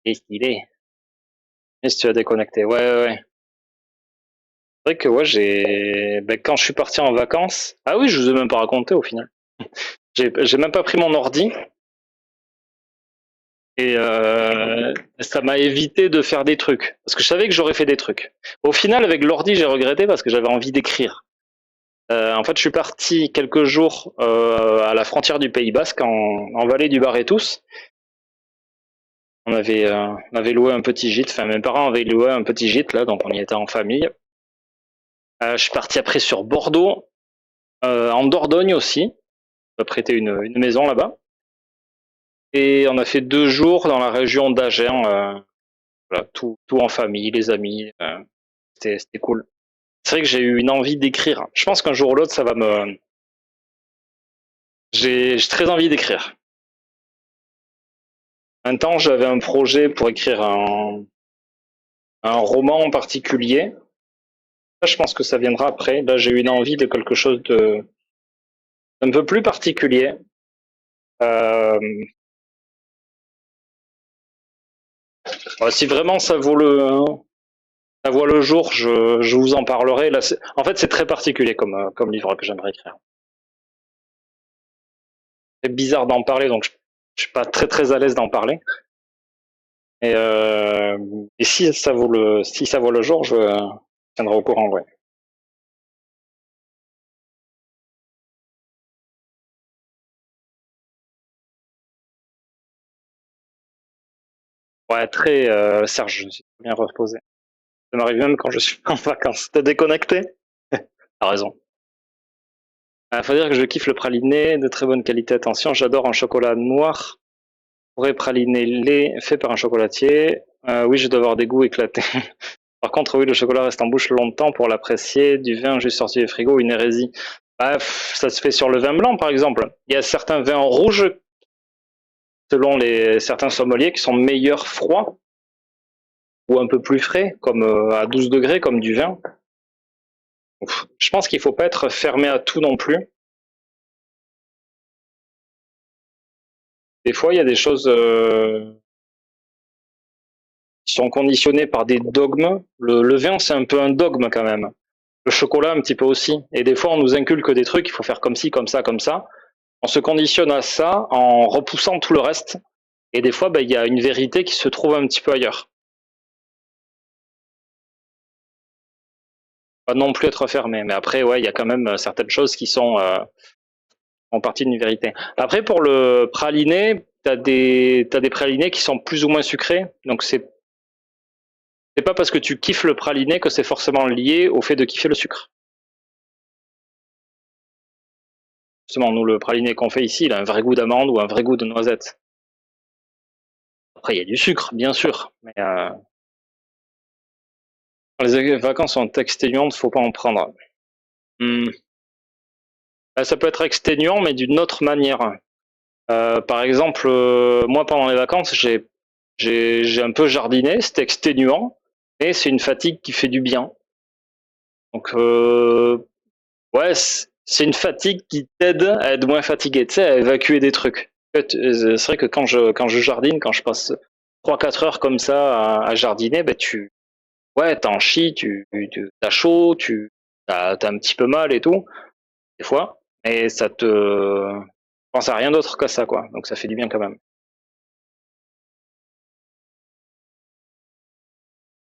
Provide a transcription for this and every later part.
Et stylé. Et si tu as déconnecté. Ouais, ouais, ouais. C'est vrai que ouais, quand je suis parti en vacances. Ah oui, je vous ai même pas raconté au final. J'ai même pas pris mon ordi. Et ça m'a évité de faire des trucs. Parce que je savais que j'aurais fait des trucs. Au final, avec l'ordi, j'ai regretté parce que j'avais envie d'écrire. En fait, je suis parti quelques jours à la frontière du Pays Basque, en vallée du Barretos. On avait loué un petit gîte, enfin mes parents avaient loué un petit gîte là, donc on y était en famille. Je suis parti après sur Bordeaux, en Dordogne aussi. On a prêté une maison là-bas. Et on a fait 2 jours dans la région d'Agen, voilà, tout en famille, les amis. C'était cool. C'est vrai que j'ai eu une envie d'écrire. Je pense qu'un jour ou l'autre, ça va me. J'ai très envie d'écrire. Un temps, j'avais un projet pour écrire un roman en particulier. Ça, je pense que ça viendra après. Là, j'ai eu une envie de quelque chose de un peu plus particulier. Euh, Si vraiment ça voit le jour, je vous en parlerai. Là, en fait, c'est très particulier comme livre que j'aimerais écrire. C'est bizarre d'en parler, donc je suis pas très à l'aise d'en parler. Et, euh, et si ça vaut le jour, je tiendrai au courant, ouais. Ouais, très Serge, je me suis bien reposé. Ça m'arrive même quand je suis en vacances. T'es déconnecté? T'as raison. Faut dire que je kiffe le praliné, de très bonne qualité. Attention, j'adore un chocolat noir, pourrait praliné lait fait par un chocolatier. Oui, je dois avoir des goûts éclatés. Par contre, oui, le chocolat reste en bouche longtemps pour l'apprécier. Du vin juste sorti du frigo, une hérésie. Bah, ça se fait sur le vin blanc, par exemple. Il y a certains vins rouges, selon certains sommeliers, qui sont meilleurs froids ou un peu plus frais, comme à 12 degrés, comme du vin. Je pense qu'il ne faut pas être fermé à tout non plus. Des fois, il y a des choses qui sont conditionnées par des dogmes. Le vin, c'est un peu un dogme quand même. Le chocolat, un petit peu aussi. Et des fois, on nous inculque des trucs, il faut faire comme ci, comme ça, comme ça. On se conditionne à ça en repoussant tout le reste. Et des fois, il y a une vérité qui se trouve un petit peu ailleurs. Pas non plus être fermé. Mais après, ouais, il y a quand même certaines choses qui sont en partie d'une vérité. Après, pour le praliné, t'as des pralinés qui sont plus ou moins sucrés. Donc, c'est pas parce que tu kiffes le praliné que c'est forcément lié au fait de kiffer le sucre. Justement, nous, le praliné qu'on fait ici, il a un vrai goût d'amande ou un vrai goût de noisette. Après, il y a du sucre, bien sûr. Mais les vacances sont exténuantes, faut pas en prendre. Hmm. Ça peut être exténuant, mais d'une autre manière. Par exemple, moi, pendant les vacances, j'ai un peu jardiné, c'était exténuant, mais c'est une fatigue qui fait du bien. Donc, ouais, c'est une fatigue qui t'aide à être moins fatigué, tu sais, à évacuer des trucs. En fait, c'est vrai que quand je jardine, quand je passe 3 4 heures comme ça à jardiner, ouais, t'en chies, t'as chaud, t'as un petit peu mal et tout, des fois, et ça te pense à rien d'autre que ça, quoi. Donc ça fait du bien quand même.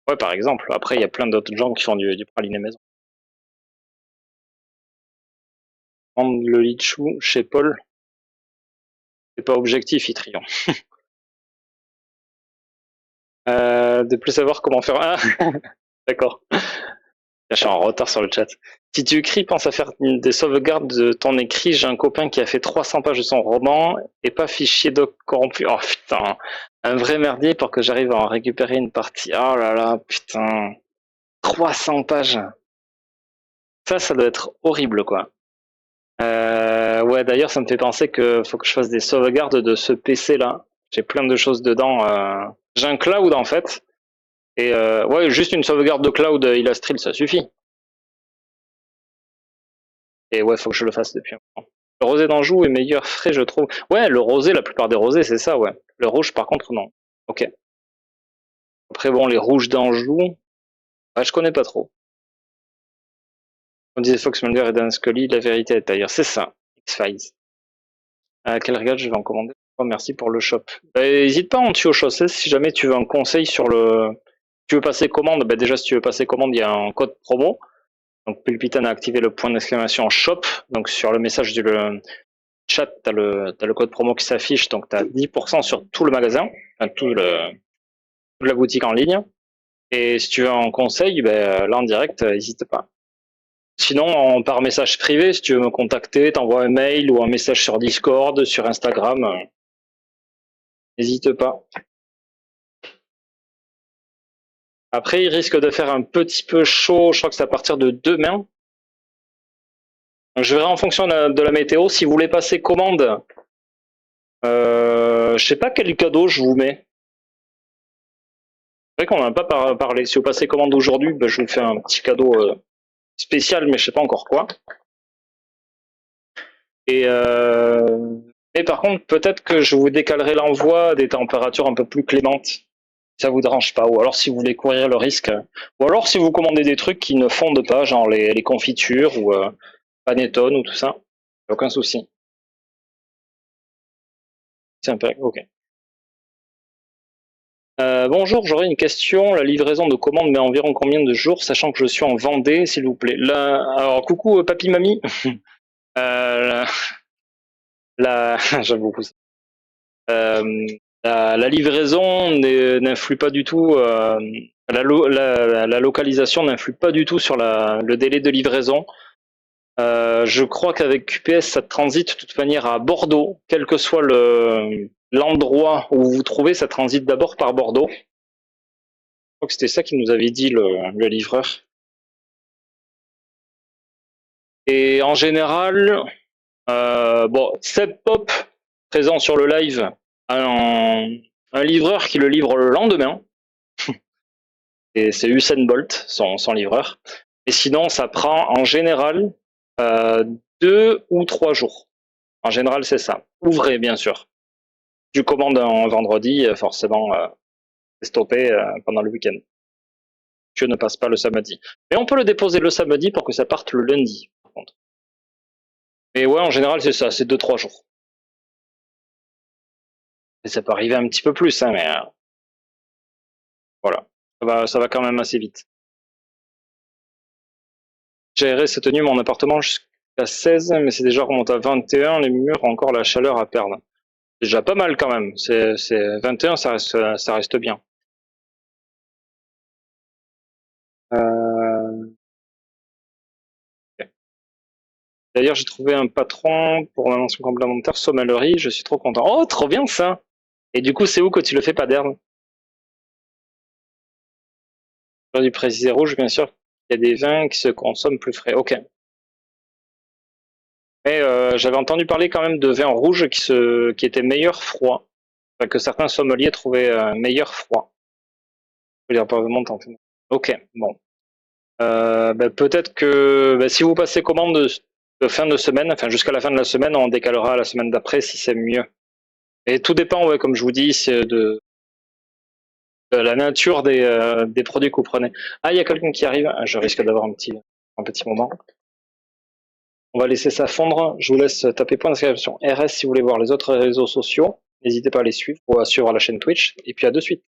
Ouais, par exemple. Après, il y a plein d'autres gens qui font du praliné maison. Prendre le litchou chez Paul, c'est pas objectif, Itrion. De plus savoir comment faire. Ah, d'accord. Je suis en retard sur le chat. Si tu écris, pense à faire des sauvegardes de ton écrit. J'ai un copain qui a fait 300 pages de son roman et pas fichier doc corrompu. Oh putain, un vrai merdier pour que j'arrive à en récupérer une partie. Oh là là, putain, 300 pages. Ça doit être horrible, quoi. Ouais, d'ailleurs, ça me fait penser que faut que je fasse des sauvegardes de ce PC-là. J'ai plein de choses dedans. J'ai un cloud en fait. Et ouais, juste une sauvegarde de cloud Illustril, ça suffit. Et ouais, faut que je le fasse depuis un moment. Le rosé d'Anjou est meilleur frais, je trouve. Ouais, le rosé, la plupart des rosés, c'est ça, ouais. Le rouge, par contre, non. Ok. Après, bon, les rouges d'Anjou, je connais pas trop. On disait Fox Mulder et Dan Scully, la vérité est ailleurs. C'est ça, X-Files. À quel regard je vais en commander? Oh, merci pour le shop. N'hésite pas en dessus aux chaussettes si jamais tu veux un conseil sur le. Tu veux passer commande, déjà si tu veux passer commande, il y a un code promo. Donc Pulpitan a activé le point d'exclamation shop. Donc sur le message du chat, tu as, le code promo qui s'affiche. Donc tu as 10% sur tout le magasin, enfin, toute la boutique en ligne. Et si tu veux un conseil, là en direct, n'hésite pas. Sinon, par message privé, si tu veux me contacter, t'envoies un mail ou un message sur Discord, sur Instagram, n'hésite pas. Après, il risque de faire un petit peu chaud, je crois que c'est à partir de demain. Je verrai en fonction de la météo. Si vous voulez passer commande, je sais pas quel cadeau je vous mets. C'est vrai qu'on n'en a pas parlé. Si vous passez commande aujourd'hui, je vous fais un petit cadeau spécial, mais je sais pas encore quoi. Et mais par contre, peut-être que je vous décalerai l'envoi à des températures un peu plus clémentes. Si ça vous dérange pas. Ou alors si vous voulez courir le risque. Ou alors si vous commandez des trucs qui ne fondent pas, genre les confitures ou panettone ou tout ça. Aucun souci. C'est un peu. Ok. Bonjour, j'aurais une question. La livraison de commande met environ combien de jours, sachant que je suis en Vendée, s'il vous plaît. Là, alors coucou papy mamie. Euh, j'aime beaucoup ça. Euh, la livraison n'influe pas du tout. La localisation n'influe pas du tout sur le délai de livraison. Je crois qu'avec QPS, ça transite de toute manière à Bordeaux, quel que soit l'endroit où vous vous trouvez, ça transite d'abord par Bordeaux. Je crois que c'était ça qu'il nous avait dit le livreur. Et en général, Seb Pop, présent sur le live, un livreur qui le livre le lendemain. Et c'est Usain Bolt, son livreur. Et sinon, ça prend en général 2 ou 3 jours. En général, c'est ça. Ouvrez, bien sûr. Tu commandes un vendredi, forcément, c'est stoppé pendant le week-end. Je ne passe pas le samedi. Mais on peut le déposer le samedi pour que ça parte le lundi, par contre. Mais ouais, en général, c'est ça, c'est 2 3 jours. Et ça peut arriver un petit peu plus, hein, mais voilà. Ça va quand même assez vite. J'ai c'est tenu mon appartement jusqu'à 16, mais c'est déjà remonté à 21. Les murs ont encore la chaleur à perdre. C'est déjà pas mal quand même. C'est 21, ça reste bien. Euh, D'ailleurs, j'ai trouvé un patron pour ma mention complémentaire, sommellerie. Je suis trop content. Oh, trop bien ça! Et du coup, c'est où que tu le fais, pas d'herbe? J'aurais dû préciser rouge, bien sûr. Il y a des vins qui se consomment plus frais. Ok. Mais j'avais entendu parler quand même de vins rouges qui étaient meilleurs froids. Enfin, que certains sommeliers trouvaient meilleurs froids. Je veux dire, pas vraiment tant. Ok, bon. Peut-être que si vous passez commande de fin de semaine, enfin jusqu'à la fin de la semaine, on décalera à la semaine d'après si c'est mieux. Et tout dépend, ouais, comme je vous dis, c'est de la nature des produits que vous prenez. Ah, il y a quelqu'un qui arrive. Ah, je risque d'avoir un petit moment. On va laisser ça fondre. Je vous laisse taper point d'inscription RS si vous voulez voir les autres réseaux sociaux. N'hésitez pas à les suivre ou à suivre la chaîne Twitch. Et puis à de suite.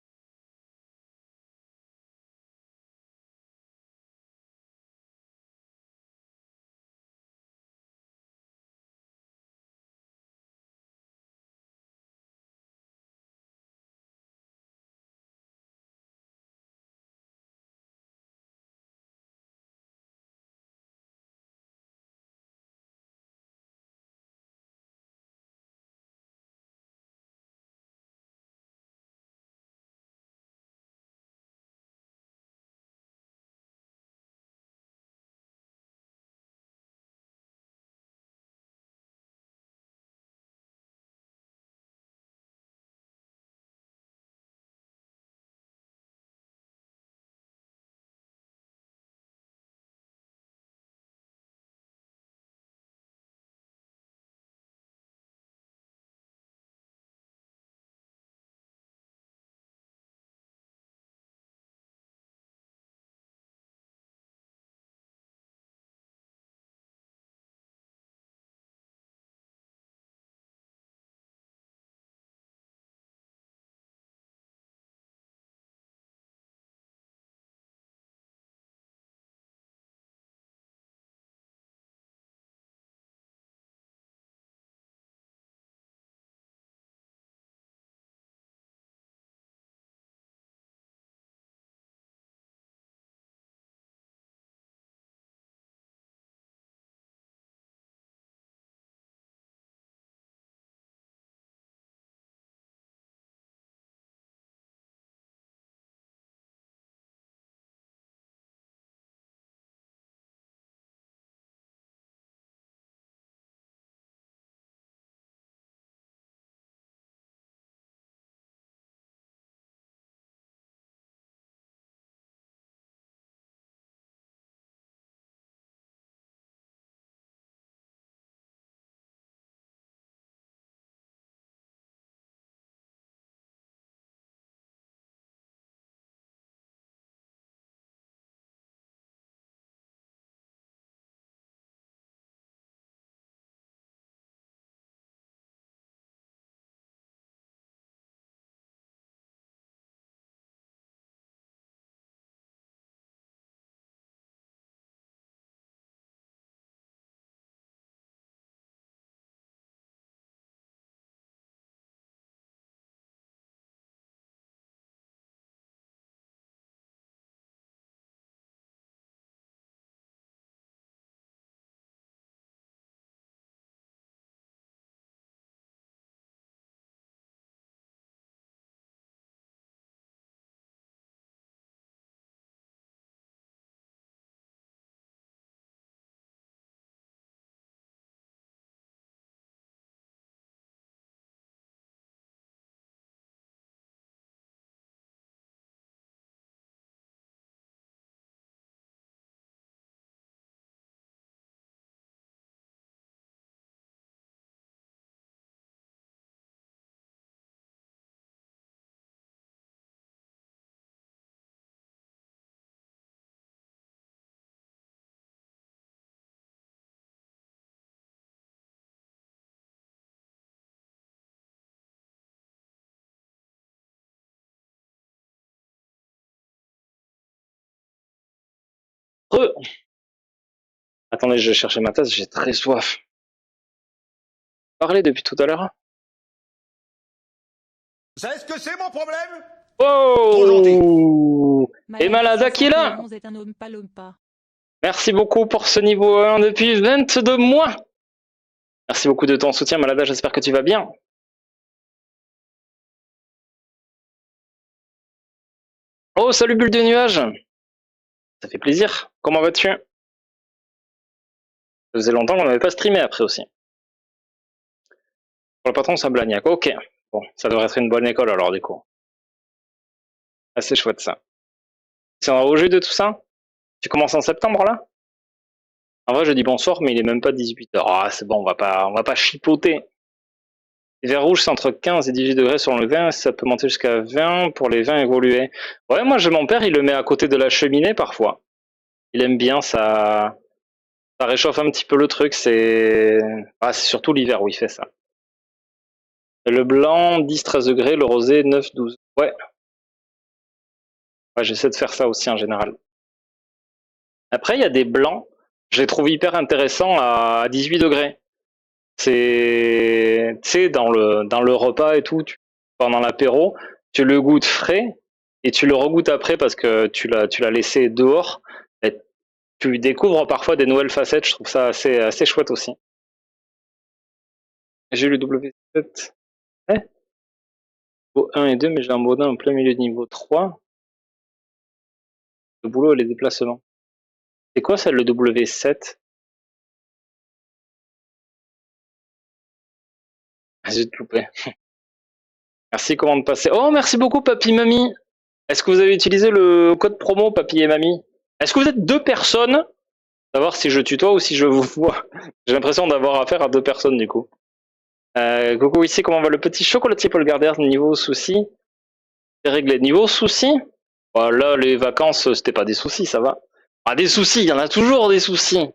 Attendez, je vais chercher ma tasse, j'ai très soif. Parlez depuis tout à l'heure. Vous savez ce que c'est mon problème? Trop gentil. Oh! Et Malada Malada qui est là! 511 est un Oompa Loompa. Merci beaucoup pour ce niveau 1 depuis 22 mois. Merci beaucoup de ton soutien, Malada, j'espère que tu vas bien. Oh, salut Bulle de Nuage! Ça fait plaisir. Comment vas-tu? Ça faisait longtemps qu'on n'avait pas streamé après aussi. Pour le patron, c'est un blagnac. Ok. Bon, ça devrait être une bonne école alors, du coup. Assez chouette ça. C'est au jeu de tout ça? Tu commences en septembre là? En vrai, je dis bonsoir, mais il est même pas 18h. Ah, c'est bon, on va pas chipoter. L'hiver rouge, c'est entre 15 et 18 degrés sur le vin, ça peut monter jusqu'à 20 pour les vins évolués. Ouais, moi, mon père, il le met à côté de la cheminée parfois. Il aime bien, ça réchauffe un petit peu le truc, c'est surtout l'hiver où il fait ça. Le blanc, 10-13 degrés, le rosé, 9-12. Ouais. Ouais, j'essaie de faire ça aussi en général. Après, il y a des blancs, je les trouve hyper intéressants à 18 degrés. C'est, tu sais, dans le repas et tout, pendant l'apéro, tu le goûtes frais et tu le regoutes après parce que tu l'as laissé dehors. Et tu découvres parfois des nouvelles facettes. Je trouve ça assez chouette aussi. J'ai eu le W7 niveau 1 et 2, mais j'ai un Baudin en plein milieu de niveau 3. Le boulot et les déplacements. C'est quoi ça, le W7? J'ai tout loupé. Merci, comment de passer. Oh, merci beaucoup, papy, mamie. Est-ce que vous avez utilisé le code promo, papy et mamie? Est-ce que vous êtes deux personnes? Savoir si je tutoie ou si je vous vois. J'ai l'impression d'avoir affaire à deux personnes du coup. Coucou, ici, comment va le petit chocolatier Paul Gardère? Niveau soucis? C'est réglé. Niveau soucis? Là, les vacances, c'était pas des soucis, ça va. Ah, des soucis, il y en a toujours des soucis.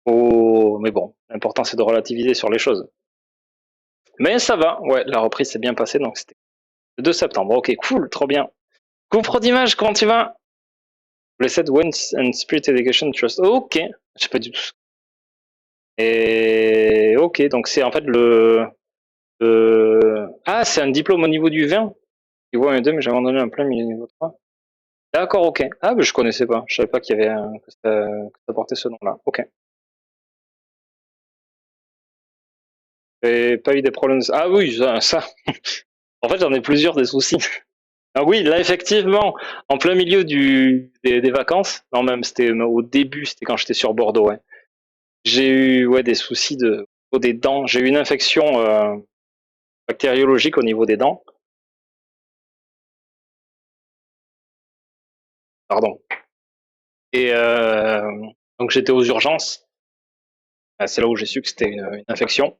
Oh, mais bon, l'important c'est de relativiser sur les choses. Mais ça va, ouais, la reprise s'est bien passée, donc c'était le 2 septembre. Ok, cool, trop bien. Coucou d'image, comment tu vas? Blessed Winds and Spirit Education Trust. Ok, je sais pas du tout. Et ok, donc c'est en fait Ah, c'est un diplôme au niveau du vin. Niveau 1 et 2, mais j'ai abandonné un plein milieu niveau 3. D'accord, ok. Ah, mais je connaissais pas. Je savais pas qu'il y avait que ça portait ce nom-là. Ok. Et pas eu des problèmes. Ah oui, ça. En fait, j'en ai plusieurs des soucis. Ah oui, là effectivement, en plein milieu des vacances. Non, même c'était au début, c'était quand j'étais sur Bordeaux. Ouais. J'ai eu des soucis des dents. J'ai eu une infection bactériologique au niveau des dents. Pardon. Et donc j'étais aux urgences. C'est là où j'ai su que c'était une infection.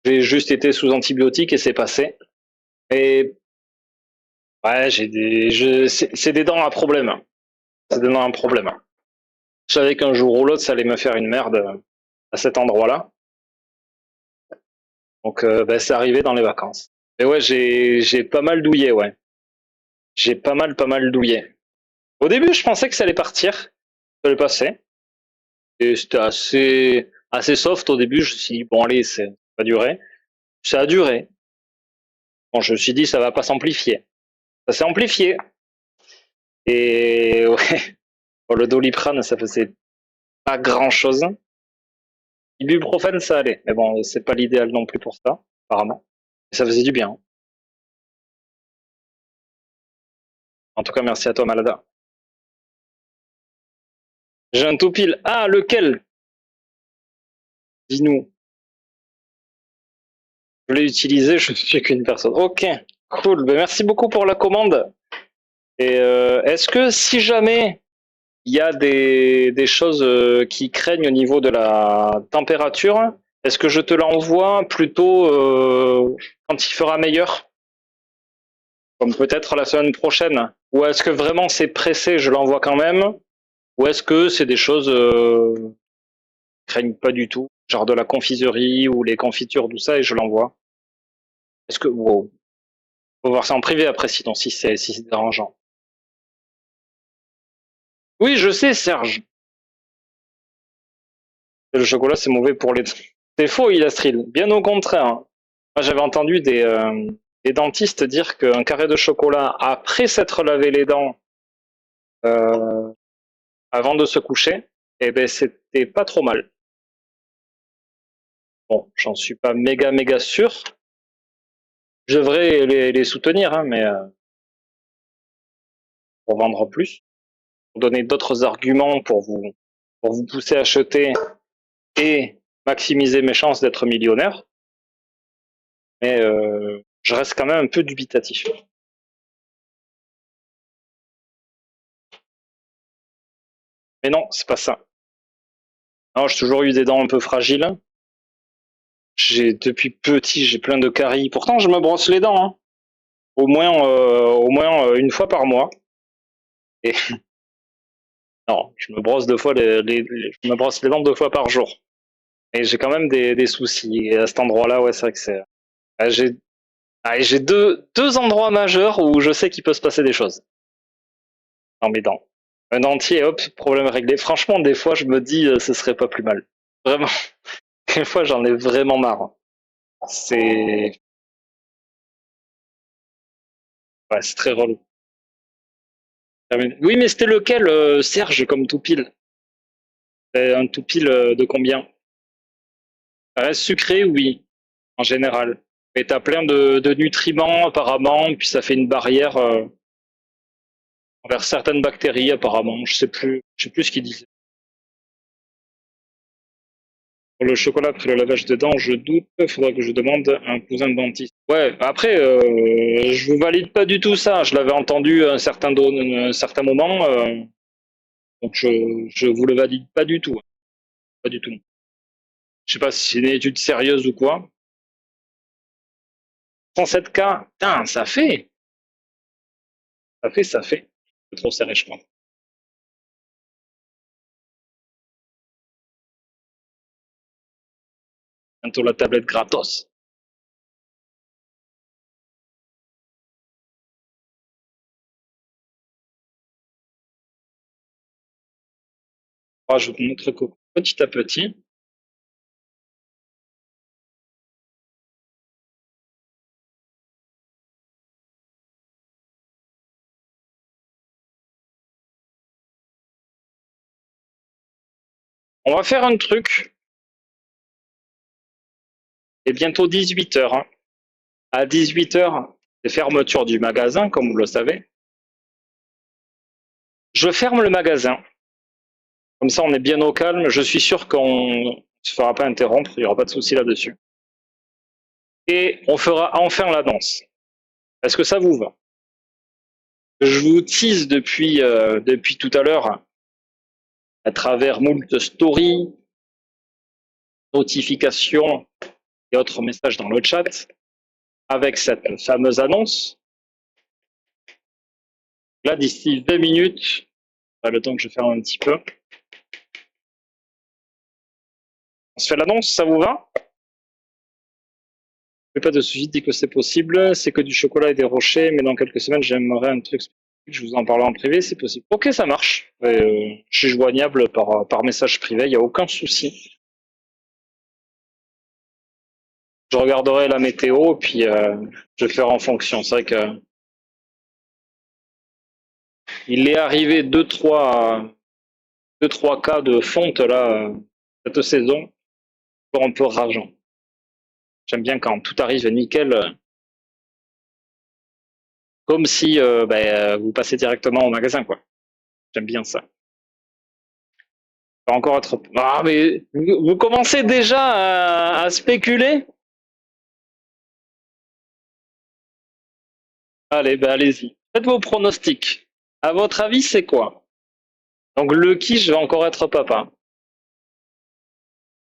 J'ai juste été sous antibiotiques et c'est passé. Et ouais, c'est des dents à problème. C'est des dents à problème. Je savais qu'un jour ou l'autre, ça allait me faire une merde à cet endroit-là. Donc c'est arrivé dans les vacances. Mais ouais, j'ai pas mal douillé, ouais. J'ai pas mal douillé. Au début, je pensais que ça allait partir, ça allait passer. Et c'était assez soft au début. Je me suis dit, bon, allez, ça va durer. Ça a duré. Bon, je me suis dit, ça va pas s'amplifier. Ça s'est amplifié. Et ouais, bon, le Doliprane, ça faisait pas grand chose. Ibuprofène, ça allait. Mais bon, c'est pas l'idéal non plus pour ça, apparemment. Et ça faisait du bien. En tout cas, merci à toi, Malada. J'ai un tout pile. Ah, lequel? Dis-nous. Je l'ai utilisé, je suis qu'une personne. Ok, cool. Ben, merci beaucoup pour la commande. Et est-ce que si jamais il y a des choses qui craignent au niveau de la température, est-ce que je te l'envoie plutôt quand il fera meilleur? Comme peut-être la semaine prochaine? Ou est-ce que vraiment c'est pressé, je l'envoie quand même? Ou est-ce que c'est des choses qui craignent pas du tout? Genre de la confiserie ou les confitures, tout ça, et je l'envoie? Est-ce que... Wow. Faut voir ça en privé après, sinon, si c'est dérangeant. Oui, je sais, Serge. Le chocolat, c'est mauvais pour les dents. C'est faux, Ilastril. Bien au contraire. Moi, j'avais entendu des dentistes dire qu'un carré de chocolat, après s'être lavé les dents, euh, avant de se coucher, eh ben, c'était pas trop mal. Bon, j'en suis pas méga sûr. Je devrais les soutenir, hein, mais pour vendre plus, pour donner d'autres arguments pour vous pousser à acheter et maximiser mes chances d'être millionnaire. Mais je reste quand même un peu dubitatif. Mais non, c'est pas ça. Non, j'ai toujours eu des dents un peu fragiles. Depuis petit, j'ai plein de caries. Pourtant, je me brosse les dents, hein. Au moins une fois par mois. Et non, je me brosse je me brosse les dents 2 fois par jour. Et j'ai quand même des soucis. Et à cet endroit-là, ouais, c'est vrai que c'est. J'ai j'ai deux endroits majeurs où je sais qu'il peut se passer des choses dans mes dents. Un dentier, hop, problème réglé. Franchement, des fois, je me dis, ce serait pas plus mal. Vraiment, des fois, j'en ai vraiment marre. C'est, ouais, c'est très relou. Oui, mais c'était lequel, Serge, comme tout pile? Un tout pile de combien? Ça reste sucré, oui, en général. Mais t'as plein de nutriments, apparemment, puis ça fait une barrière envers certaines bactéries, apparemment. Je sais plus ce qu'ils disaient. Pour le chocolat après le lavage de dents, je doute. Il faudra que je demande à un cousin de dentiste. Ouais, après, je vous valide pas du tout ça. Je l'avais entendu à un certain moment, donc je vous le valide pas du tout. Pas du tout. Je sais pas si c'est une étude sérieuse ou quoi. 107 cas, putain, ça fait. C'est trop serré, je crois. Bientôt la tablette gratos. On rajoute notre coco petit à petit. On va faire un truc. Et bientôt 18 heures, hein. À 18 heures, c'est fermeture du magasin, comme vous le savez. Je ferme le magasin. Comme ça, on est bien au calme. Je suis sûr qu'on ne se fera pas interrompre. Il n'y aura pas de souci là-dessus. Et on fera enfin la danse. Est-ce que ça vous va? Je vous tease depuis tout à l'heure à travers moult stories, notifications et autres messages dans le chat avec cette fameuse annonce. Là, d'ici 2 minutes, le temps que je ferme un petit peu, on se fait l'annonce, ça vous va? Pas de soucis, dès que c'est possible. C'est que du chocolat et des rochers, mais dans quelques semaines, j'aimerais un truc spécifique. Je vous en parlerai en privé, c'est possible. Ok, ça marche. Je suis joignable par message privé, il n'y a aucun souci. Je regarderai la météo, puis je ferai en fonction. C'est vrai que il est arrivé deux, trois cas de fonte là cette saison, un peu rageant. J'aime bien quand tout arrive nickel, comme si vous passez directement au magasin, quoi. J'aime bien ça. Va encore être. Ah, mais vous commencez déjà à spéculer? Allez, ben allez-y. Faites vos pronostics. À votre avis, c'est quoi? Donc, Lucky, je vais encore être papa.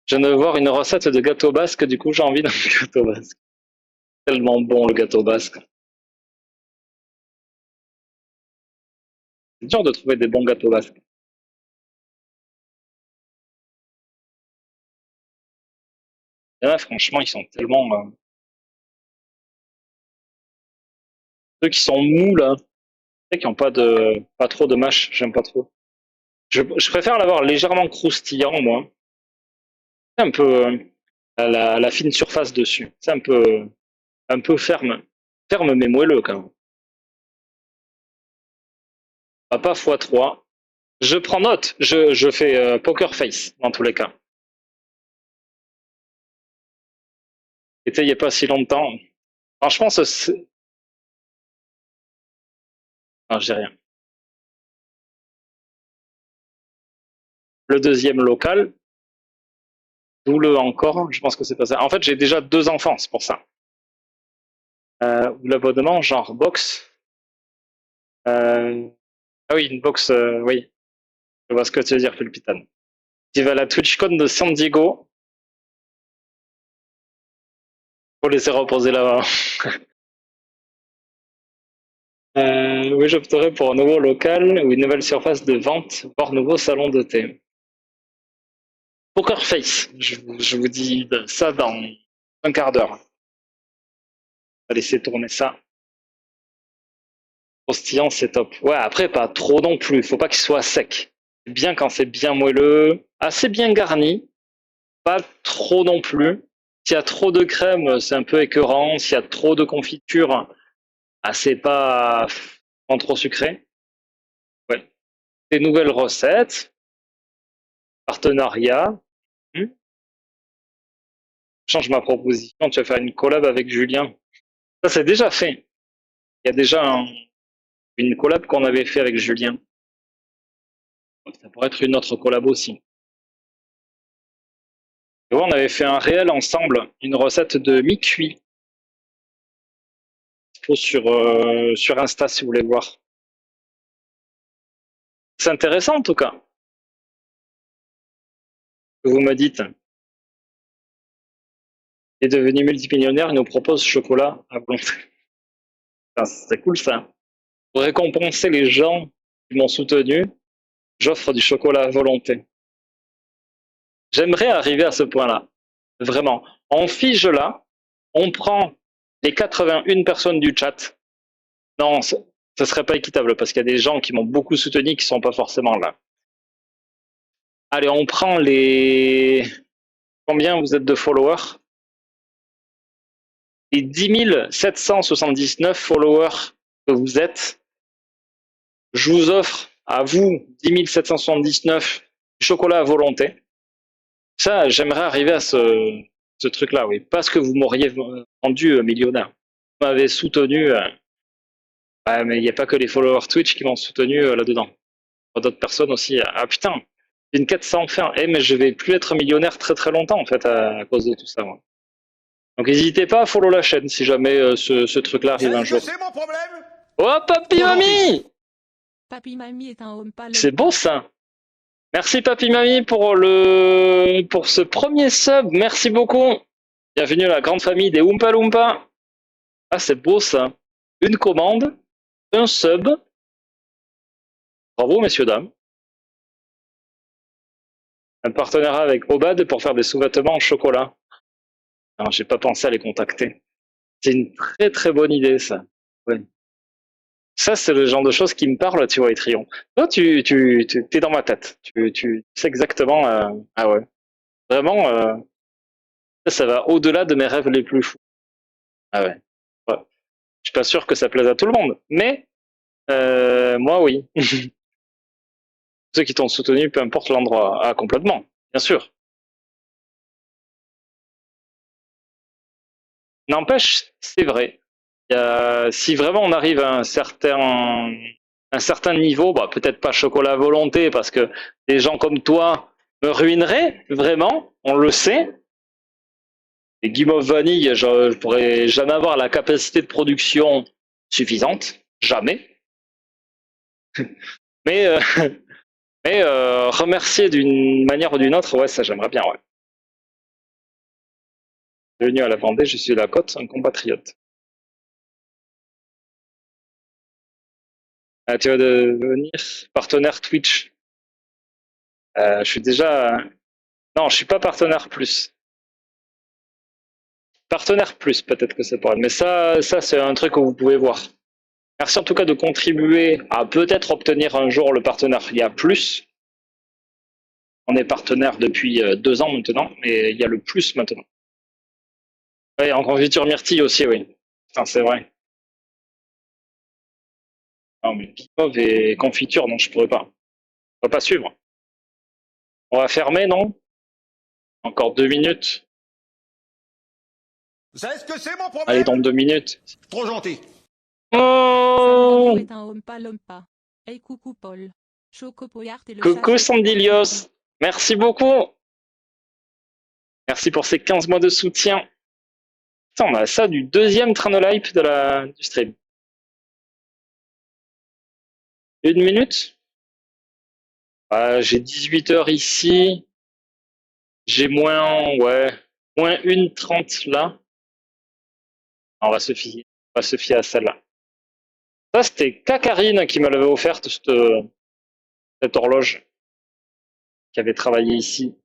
Je viens de voir une recette de gâteau basque, du coup, j'ai envie d'un gâteau basque. Tellement bon, le gâteau basque. C'est dur de trouver des bons gâteaux basques. Et là, franchement, ils sont tellement. Ceux qui sont mous, là, qui n'ont pas trop de mâche, j'aime pas trop. Je préfère l'avoir légèrement croustillant, moi. C'est un peu la fine surface dessus. C'est un peu ferme. Ferme mais moelleux quand même. Pas x3. Je prends note. Je fais poker face dans tous les cas. C'était il n'y a pas si longtemps. Franchement, non, je dis rien. Le deuxième local, d'où le encore, je pense que c'est pas ça. En fait, j'ai déjà 2 enfants, c'est pour ça. Ou l'abonnement, genre box. Ah oui, une box, oui. Je vois ce que tu veux dire, Pulpitan. Tu vas à la TwitchCon de San Diego. Faut laisser reposer là-bas. Oui, j'opterais pour un nouveau local ou une nouvelle surface de vente, voire nouveau salon de thé. Poker Face, je vous dis ça dans un quart d'heure. On va laisser tourner ça. Croustillant, c'est top. Ouais, après, pas trop non plus. Faut pas qu'il soit sec. C'est bien quand c'est bien moelleux, assez bien garni. Pas trop non plus. S'il y a trop de crème, c'est un peu écœurant. S'il y a trop de confiture, c'est pas trop sucré. Ouais. Des nouvelles recettes, partenariat. Change ma proposition, tu vas faire une collab avec Julien. Ça, c'est déjà fait. Il y a déjà une collab qu'on avait fait avec Julien. Ça pourrait être une autre collab aussi. Et ouais, on avait fait un réel ensemble, une recette de mi-cuit. Sur Insta si vous voulez voir. C'est intéressant en tout cas. Vous me dites. Il est devenu multimillionnaire, il nous propose chocolat à volonté. C'est cool ça. Pour récompenser les gens qui m'ont soutenu, j'offre du chocolat à volonté. J'aimerais arriver à ce point-là. Vraiment. On fige là, on prend les 81 personnes du chat. Non, ce serait pas équitable parce qu'il y a des gens qui m'ont beaucoup soutenu qui sont pas forcément là. Allez, on prend les... Combien vous êtes de followers? Les 10 779 followers que vous êtes, je vous offre à vous 10 779 chocolat à volonté. Ça, j'aimerais arriver à ce truc-là, oui. Parce que vous m'auriez rendu millionnaire. Vous m'avez soutenu. Ouais, mais il n'y a pas que les followers Twitch qui m'ont soutenu là-dedans. D'autres personnes aussi. Ah putain, c'est une quête sans fin. Mais je vais plus être millionnaire très très longtemps en fait à cause de tout ça. Moi. Donc n'hésitez pas à follow la chaîne si jamais ce truc-là arrive un jour. C'est mon problème. Oh Papy Mamie, Papy Mamie est un homme pas. C'est beau ça. Merci Papy Mamie pour ce premier sub. Merci beaucoup. Bienvenue à la grande famille des Oompa Loompa. Ah c'est beau ça. Une commande, un sub. Bravo messieurs dames. Un partenariat avec Obad pour faire des sous-vêtements en chocolat. Alors, j'ai pas pensé à les contacter. C'est une très très bonne idée, ça. Ouais. Ça, c'est le genre de choses qui me parlent, tu vois, Etrion. Toi, t'es dans ma tête. Tu sais exactement. Ah ouais. Vraiment, ça va au-delà de mes rêves les plus fous. Ah ouais. Ouais. Je suis pas sûr que ça plaise à tout le monde, mais moi, oui. Ceux qui t'ont soutenu, peu importe l'endroit. Ah, complètement, bien sûr. N'empêche, c'est vrai. Si vraiment on arrive à un certain niveau, bah, peut-être pas chocolat à volonté, parce que des gens comme toi me ruineraient, vraiment, on le sait. Et Guimauve Vanille, je pourrais jamais avoir la capacité de production suffisante, jamais. Mais, remercier d'une manière ou d'une autre, ouais, ça j'aimerais bien, ouais. Bienvenue à la Vendée, je suis la Côte, un compatriote. Ah, tu vas devenir partenaire Twitch. Je suis déjà... Non, je suis pas partenaire plus. Partenaire plus, peut-être que c'est pas. Mais ça c'est un truc que vous pouvez voir. Merci en tout cas de contribuer à peut-être obtenir un jour le partenariat plus. On est partenaire depuis 2 ans maintenant, mais il y a le plus maintenant. Oui, en confiture myrtille aussi, oui. Enfin, c'est vrai. Non, mais pipov et confiture, non, je pourrais pas. On va pas suivre. On va fermer, non? Encore 2 minutes. Vous savez ce que c'est mon Allez, dans problème? 2 minutes. Trop gentil. Sandilio Oh! est un Oompa Loompa. Hey coucou Paul. Choco Poyart et le chat Coucou Choco Sandilios. Merci beaucoup. Merci pour ces 15 mois de soutien. Putain, on a ça du deuxième train de l'hype du stream. 1 minute? J'ai 18 heures ici. J'ai ouais, moins 1h30 là. On va se fier à celle-là. Ça, c'était Kakarine qui me l'avait offerte, cette horloge, qui avait travaillé ici,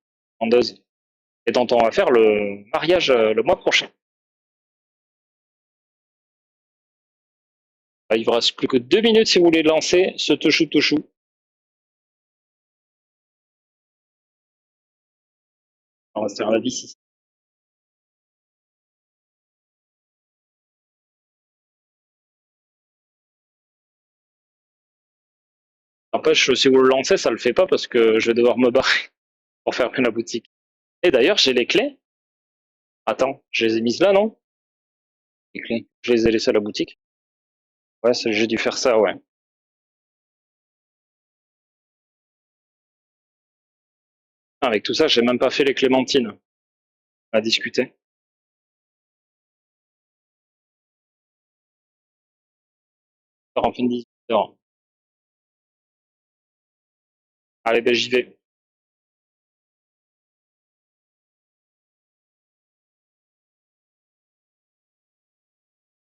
en Deuse, et dont on va faire le mariage le mois prochain. Il vous reste plus que 2 minutes si vous voulez lancer ce touchou. On va se faire la vie ici. N'empêche, si vous le lancez, ça le fait pas parce que je vais devoir me barrer pour fermer la boutique. Et d'ailleurs, j'ai les clés. Attends, je les ai mises là, non? Les clés. Je les ai laissées à la boutique. Ouais, j'ai dû faire ça, ouais. Avec tout ça, j'ai même pas fait les clémentines à discuter. En fin de 18 heures. Allez, ben j'y vais.